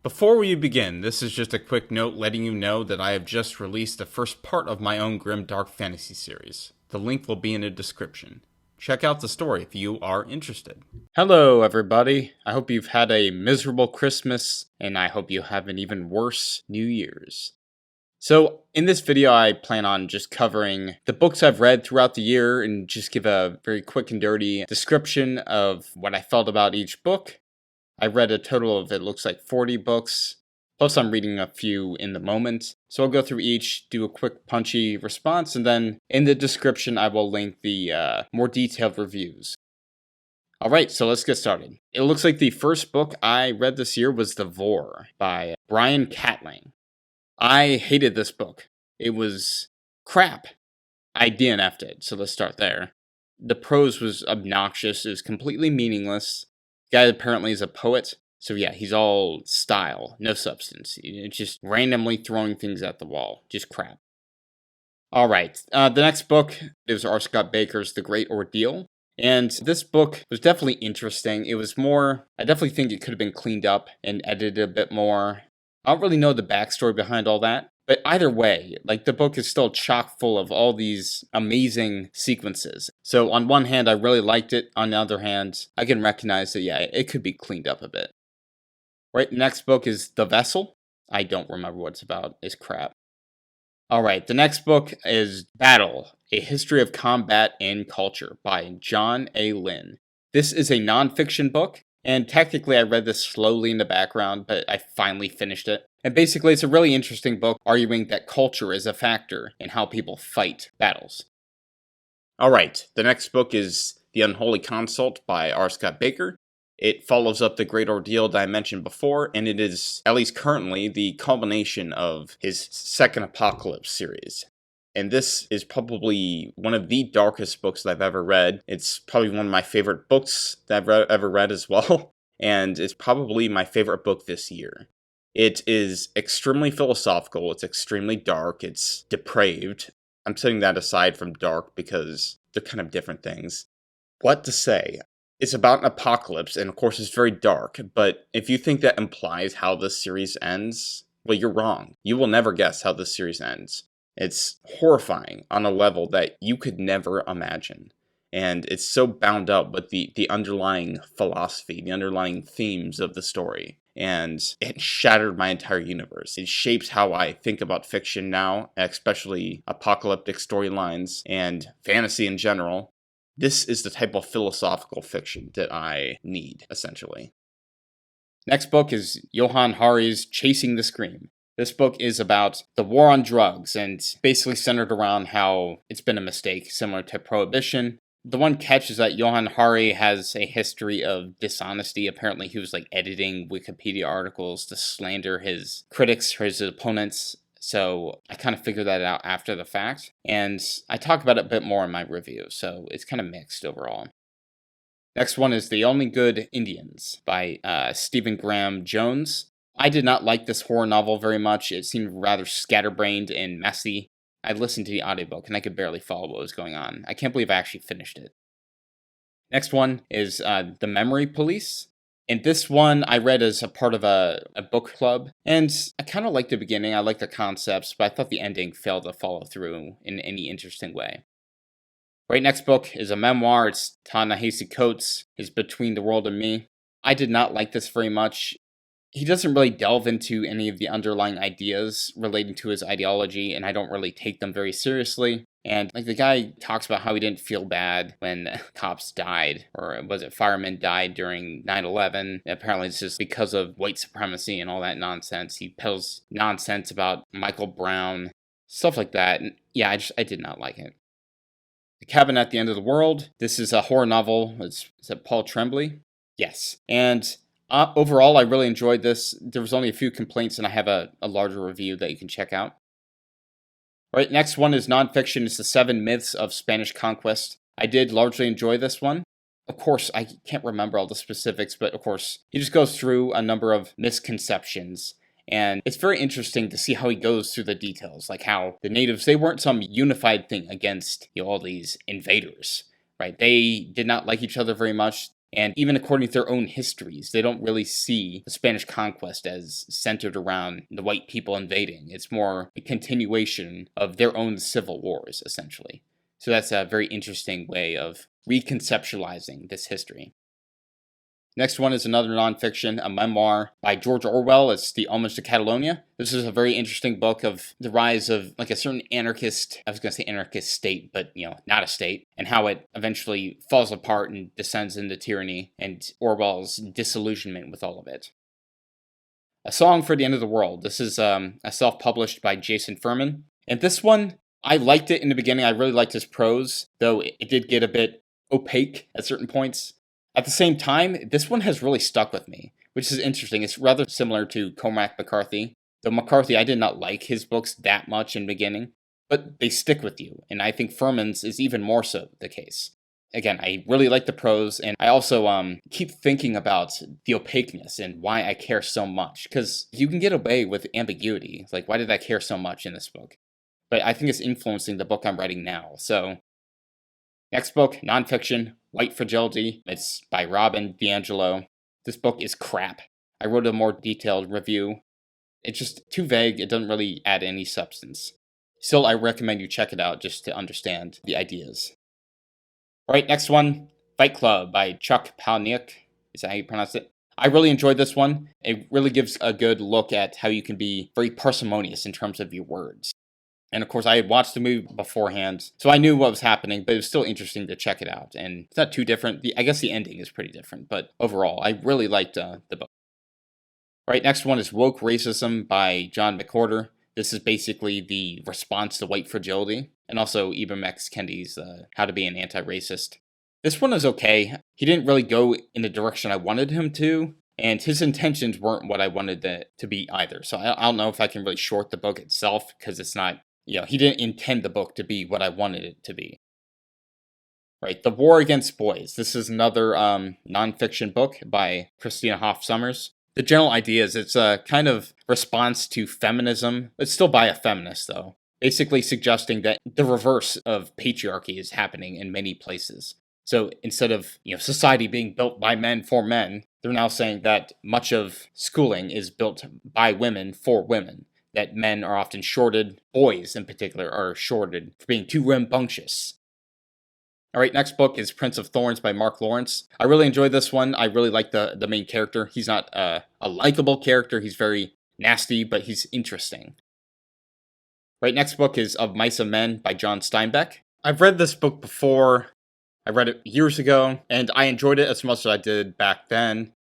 Before we begin, this is just a quick note letting you know that I have just released the first part of my own grim dark fantasy series. The link will be in the description. Check out the story if you are interested. Hello everybody, I hope you've had a miserable Christmas, and I hope you have an even worse New Year's. So, in this video I plan on just covering the books I've read throughout the year and just give a very quick and dirty description of what I felt about each book. I read a total of, it looks like 40 books, plus I'm reading a few in the moment. So I'll go through each, do a quick punchy response, and then in the description I will link the more detailed reviews. Alright, so let's get started. It looks like the first book I read this year was The Vore by Brian Catling. I hated this book. It was crap. I DNF'd it, so let's start there. The prose was obnoxious, it was completely meaningless. The guy apparently is a poet, so yeah, he's all style, no substance. It's just randomly throwing things at the wall, just crap. Alright, the next book is R. Scott Baker's The Great Ordeal, and this book was definitely interesting. It was more, I definitely think it could have been cleaned up and edited a bit more. I don't really know the backstory behind all that, but either way, like, the book is still chock full of all these amazing sequences. So on one hand, I really liked it. On the other hand, I can recognize that, yeah, it could be cleaned up a bit. Right, next book is The Vessel. I don't remember what it's about. It's crap. Alright, the next book is Battle, A History of Combat and Culture by John A. Lynn. This is a non-fiction book, and technically I read this slowly in the background, but I finally finished it. And basically it's a really interesting book arguing that culture is a factor in how people fight battles. Alright, the next book is The Unholy Consult by R. Scott Baker. It follows up the Great Ordeal that I mentioned before, and it is, at least currently, the culmination of his second Apocalypse series. And this is probably one of the darkest books that I've ever read. It's probably one of my favorite books that I've ever read as well, and it's probably my favorite book this year. It is extremely philosophical, it's extremely dark, it's depraved. I'm setting that aside from dark because they're kind of different things. What to say? It's about an apocalypse, and of course it's very dark, but if you think that implies how this series ends, well, you're wrong. You will never guess how this series ends. It's horrifying on a level that you could never imagine. And it's so bound up with the underlying philosophy, the underlying themes of the story. And it shattered my entire universe. It shapes how I think about fiction now, especially apocalyptic storylines and fantasy in general. This is the type of philosophical fiction that I need, essentially. Next book is Johann Hari's Chasing the Scream. This book is about the war on drugs and basically centered around how it's been a mistake, similar to Prohibition. The one catch is that Johann Hari has a history of dishonesty. Apparently he was editing Wikipedia articles to slander his critics or his opponents. So I kind of figured that out after the fact. And I talk about it a bit more in my review, so it's kind of mixed overall. Next one is The Only Good Indians by Stephen Graham Jones. I did not like this horror novel very much. It seemed rather scatterbrained and messy. I listened to the audiobook and I could barely follow what was going on. I can't believe I actually finished it. Next one is The Memory Police. And this one I read as a part of a book club. And I kind of liked the beginning. I liked the concepts, but I thought the ending failed to follow through in any interesting way. Right, next book is a memoir. It's Ta-Nehisi Coates' is Between the World and Me. I did not like this very much. He doesn't really delve into any of the underlying ideas relating to his ideology, and I don't really take them very seriously. And the guy talks about how he didn't feel bad when cops died, or was it firemen died during 9/11. Apparently it's just because of white supremacy and all that nonsense. He peddles nonsense about Michael Brown, stuff like that. And yeah, I did not like it. The Cabin at the End of the World. This is a horror novel. Is it Paul Tremblay? Yes. And overall, I really enjoyed this. There was only a few complaints, and I have a larger review that you can check out. Alright, next one is nonfiction. It's The 7 Myths of Spanish Conquest. I did largely enjoy this one. Of course, I can't remember all the specifics, but of course, he just goes through a number of misconceptions. And it's very interesting to see how he goes through the details, like how the natives, they weren't some unified thing against all these invaders, right? They did not like each other very much. And even according to their own histories, they don't really see the Spanish conquest as centered around the white people invading. It's more a continuation of their own civil wars, essentially. So that's a very interesting way of reconceptualizing this history. Next one is another nonfiction, a memoir by George Orwell. It's The Homage to Catalonia. This is a very interesting book of the rise of like a certain anarchist, I was going to say anarchist state, but not a state, and how it eventually falls apart and descends into tyranny, and Orwell's disillusionment with all of it. A Song for the End of the World. This is a self-published by Jason Furman. And this one, I liked it in the beginning. I really liked his prose, though it did get a bit opaque at certain points. At the same time, this one has really stuck with me, which is interesting. It's rather similar to Cormac McCarthy. Though McCarthy, I did not like his books that much in the beginning, but they stick with you, and I think Furman's is even more so the case. Again, I really like the prose, and I also keep thinking about the opaqueness and why I care so much, because you can get away with ambiguity. Like, why did I care so much in this book? But I think it's influencing the book I'm writing now. So, next book, nonfiction, White Fragility. It's by Robin DiAngelo. This book is crap. I wrote a more detailed review. It's just too vague. It doesn't really add any substance. Still, I recommend you check it out just to understand the ideas. Alright, next one, Fight Club by Chuck Palahniuk. Is that how you pronounce it? I really enjoyed this one. It really gives a good look at how you can be very parsimonious in terms of your words. And of course, I had watched the movie beforehand, so I knew what was happening, but it was still interesting to check it out. And it's not too different. I guess the ending is pretty different, but overall, I really liked the book. Alright, next one is Woke Racism by John McWhorter. This is basically the response to white fragility, and also Ibram X. Kendi's How to Be an Anti-Racist. This one is okay. He didn't really go in the direction I wanted him to, and his intentions weren't what I wanted it to be either. So I don't know if I can really short the book itself, because it's not, he didn't intend the book to be what I wanted it to be. Right, The War Against Boys. This is another nonfiction book by Christina Hoff Sommers. The general idea is it's a kind of response to feminism. It's still by a feminist, though. Basically suggesting that the reverse of patriarchy is happening in many places. So instead of society being built by men for men, they're now saying that much of schooling is built by women for women. That men are often shorted, boys in particular are shorted for being too rambunctious. Alright, next book is Prince of Thorns by Mark Lawrence. I really enjoyed this one. I really like the main character. He's not a likable character. He's very nasty, but he's interesting. Right, next book is Of Mice and Men by John Steinbeck. I've read this book before. I read it years ago, and I enjoyed it as much as I did back then.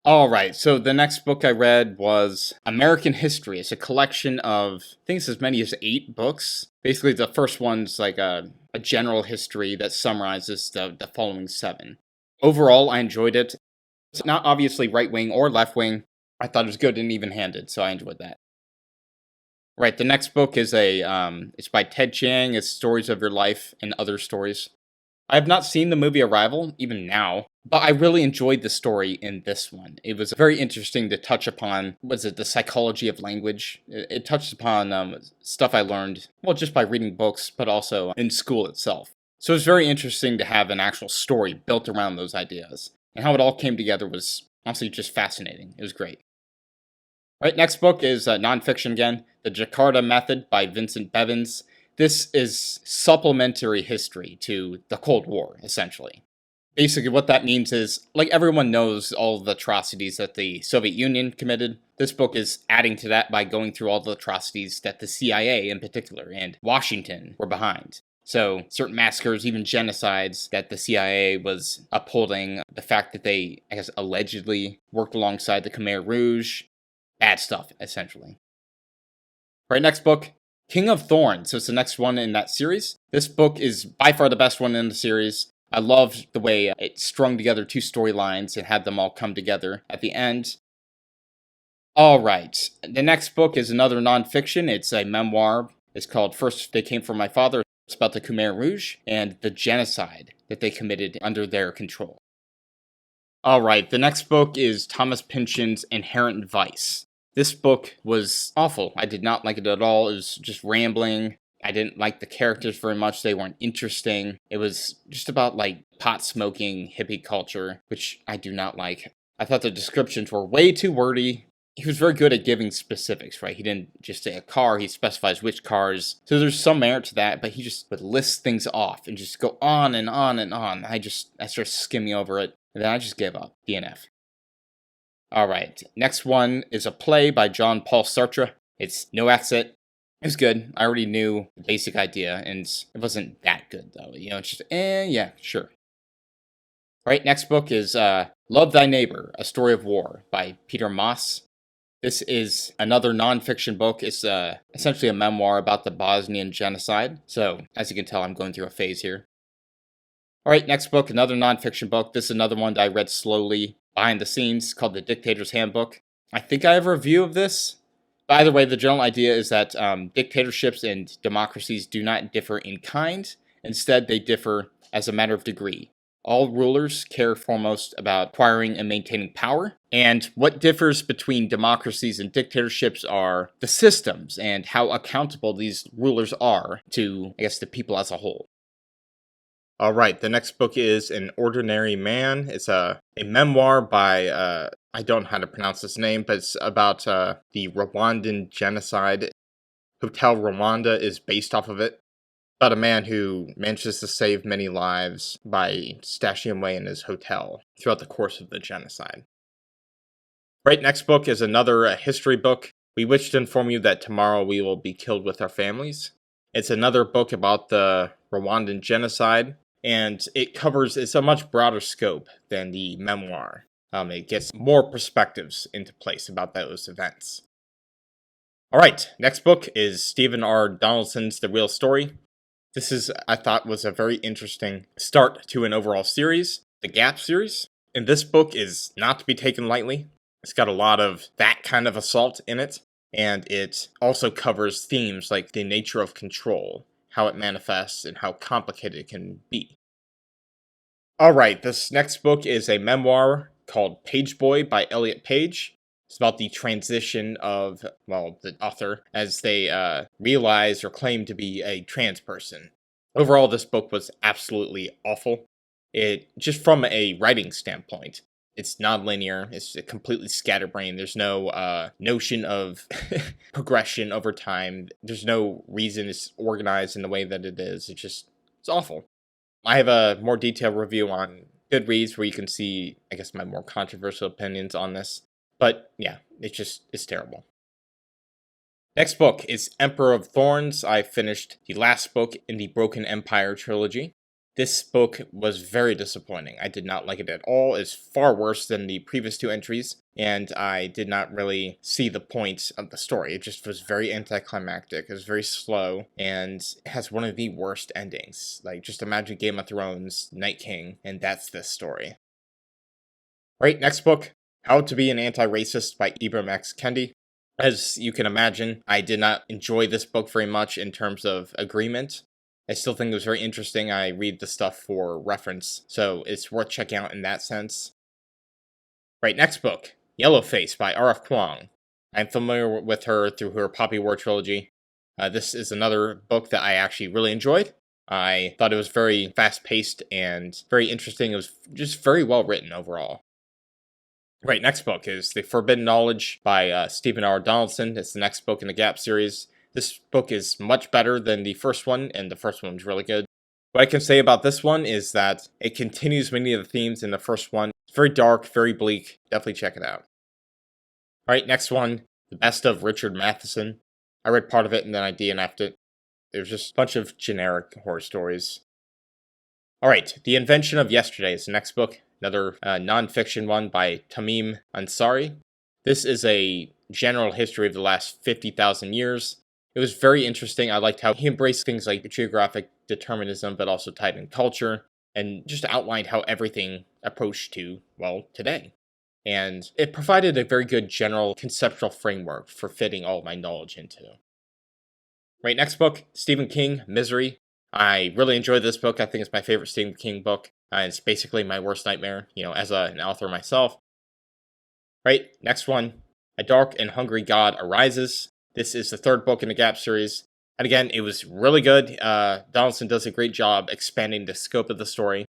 Alright, so the next book I read was American History. It's a collection of, I think it's as many as 8 books. Basically, the first one's like a general history that summarizes the following 7. Overall, I enjoyed it. It's not obviously right-wing or left-wing. I thought it was good and even-handed, so I enjoyed that. Right, the next book is it's by Ted Chiang. It's Stories of Your Life and Other Stories. I have not seen the movie Arrival, even now, but I really enjoyed the story in this one. It was very interesting to touch upon, the psychology of language. It touched upon stuff I learned, well, just by reading books, but also in school itself. So it was very interesting to have an actual story built around those ideas. And how it all came together was honestly just fascinating. It was great. Right, next book is nonfiction again, The Jakarta Method by Vincent Bevins. This is supplementary history to the Cold War, essentially. Basically, what that means is, like everyone knows all the atrocities that the Soviet Union committed, this book is adding to that by going through all the atrocities that the CIA in particular and Washington were behind. So, certain massacres, even genocides that the CIA was upholding, the fact that they, I guess, allegedly worked alongside the Khmer Rouge, bad stuff, essentially. Right, next book, King of Thorns. So it's the next one in that series. This book is by far the best one in the series. I loved the way it strung together 2 storylines and had them all come together at the end. Alright, the next book is another nonfiction. It's a memoir. It's called First They Came for My Father. It's about the Khmer Rouge and the genocide that they committed under their control. Alright, the next book is Thomas Pynchon's Inherent Vice. This book was awful. I did not like it at all. It was just rambling. I didn't like the characters very much. They weren't interesting. It was just about like pot smoking hippie culture, which I do not like. I thought the descriptions were way too wordy. He was very good at giving specifics, right? He didn't just say a car, he specifies which cars. So there's some merit to that, but he just would list things off and just go on and on and on. I started skimming over it, and then I just gave up. DNF. Alright, next one is a play by Jean-Paul Sartre. It's no accent. It was good. I already knew the basic idea, and it wasn't that good, though. It's just, yeah, sure. Alright, next book is Love Thy Neighbor, A Story of War by Peter Maas. This is another nonfiction book. It's essentially a memoir about the Bosnian genocide. So, as you can tell, I'm going through a phase here. Alright, next book, another nonfiction book. This is another one that I read slowly behind the scenes called The Dictators Handbook. I think I have a review of this. By the way, the general idea is that dictatorships and democracies do not differ in kind. Instead, they differ as a matter of degree. All rulers care foremost about acquiring and maintaining power, and what differs between democracies and dictatorships are the systems and how accountable these rulers are to, I guess, the people as a whole. Alright, the next book is An Ordinary Man. It's a memoir by, I don't know how to pronounce this name, but it's about the Rwandan genocide. Hotel Rwanda is based off of it. About a man who manages to save many lives by stashing away in his hotel throughout the course of the genocide. Right, next book is another history book. We wish to inform you that tomorrow we will be killed with our families. It's another book about the Rwandan genocide, and it's a much broader scope than the memoir. It gets more perspectives into place about those events. Alright, next book is Stephen R. Donaldson's The Real Story. This I thought, was a very interesting start to an overall series, the Gap series. And this book is not to be taken lightly. It's got a lot of that kind of assault in it. And it also covers themes like the nature of control, how it manifests, and how complicated it can be. Alright, this next book is a memoir called Page Boy by Elliot Page. It's about the transition of, the author, as they realize or claim to be a trans person. Overall, this book was absolutely awful. Just from a writing standpoint, it's non-linear, it's completely scatterbrained, there's no notion of progression over time, there's no reason it's organized in the way that it is, it's awful. I have a more detailed review on Goodreads where you can see, I guess, my more controversial opinions on this. But yeah, it's terrible. Next book is Emperor of Thorns. I finished the last book in the Broken Empire trilogy. This book was very disappointing. I did not like it at all. It's far worse than the previous two entries, and I did not really see the point of the story. It just was very anticlimactic. It was very slow, and it has one of the worst endings. Like, just imagine Game of Thrones, Night King, and that's this story. Right, next book, How to Be an Anti-Racist by Ibram X. Kendi. As you can imagine, I did not enjoy this book very much in terms of agreement. I still think it was very interesting. I read the stuff for reference, so it's worth checking out in that sense. Right, next book, Yellowface by R.F. Kuang. I'm familiar with her through her Poppy War trilogy. This is another book that I actually really enjoyed. I thought it was very fast-paced and very interesting. It was just very well written overall. Right, next book is The Forbidden Knowledge by Stephen R. Donaldson. It's the next book in the Gap series. This book is much better than the first one, and the first one was really good. What I can say about this one is that it continues many of the themes in the first one. It's very dark, very bleak. Definitely check it out. Alright, next one, The Best of Richard Matheson. I read part of it and then I DNF'd it. There's just a bunch of generic horror stories. Alright, The Invention of Yesterday is the next book. Another non-fiction one by Tamim Ansari. This is a general history of the last 50,000 years. It was very interesting. I liked how he embraced things like geographic determinism, but also tied in culture, and just outlined how everything approached to, today. And it provided a very good general conceptual framework for fitting all of my knowledge into. Right, next book, Stephen King, Misery. I really enjoyed this book. I think it's my favorite Stephen King book. It's basically my worst nightmare, as an author myself. Right, next one, A Dark and Hungry God Arises. This is the third book in the Gap series. And again, it was really good. Donaldson does a great job expanding the scope of the story.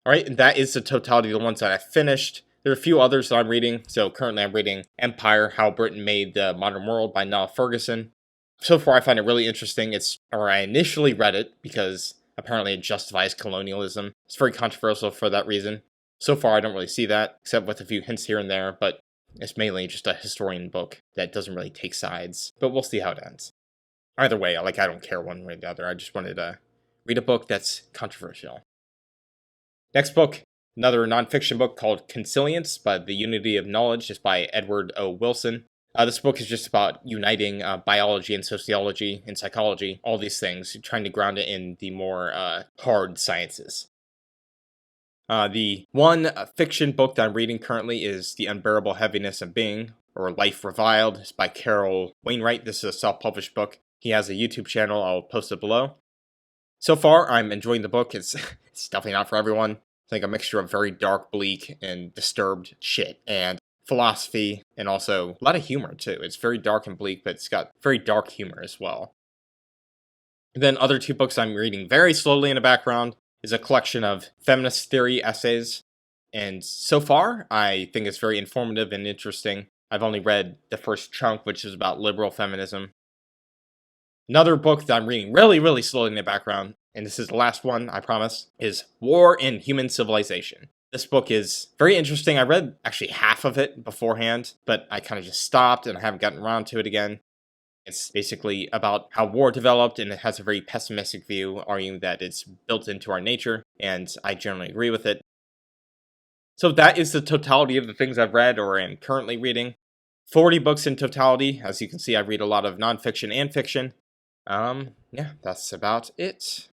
All right, and that is the totality of the ones that I finished. There are a few others that I'm reading. So currently I'm reading Empire, How Britain Made the Modern World by Niall Ferguson. So far I find it really interesting. I initially read it because apparently it justifies colonialism. It's very controversial for that reason. So far I don't really see that, except with a few hints here and there, but it's mainly just a historian book that doesn't really take sides. But we'll see how it ends. Either way, I don't care one way or the other. I just wanted to read a book that's controversial. Next book, another nonfiction book called Consilience by the Unity of Knowledge, just by Edward O. Wilson. This book is just about uniting biology and sociology and psychology, all these things, trying to ground it in the more hard sciences. The one fiction book that I'm reading currently is The Unbearable Heaviness of Being, or Life Reviled. It's by Carol Wainwright. This is a self-published book. He has a YouTube channel. I'll post it below. So far, I'm enjoying the book. It's definitely not for everyone. It's like a mixture of very dark, bleak, and disturbed shit, and philosophy, and also a lot of humor, too. It's very dark and bleak, but it's got very dark humor as well. And then other two books I'm reading very slowly in the background is a collection of Feminist Theory essays, and so far, I think it's very informative and interesting. I've only read the first chunk, which is about liberal feminism. Another book that I'm reading really, really slowly in the background, and this is the last one, I promise, is War in Human Civilization. This book is very interesting. I read actually half of it beforehand, but I kind of just stopped and I haven't gotten around to it again. It's basically about how war developed, and it has a very pessimistic view, arguing that it's built into our nature, and I generally agree with it. So that is the totality of the things I've read or am currently reading. 40 books in totality. As you can see, I read a lot of nonfiction and fiction. Yeah, that's about it.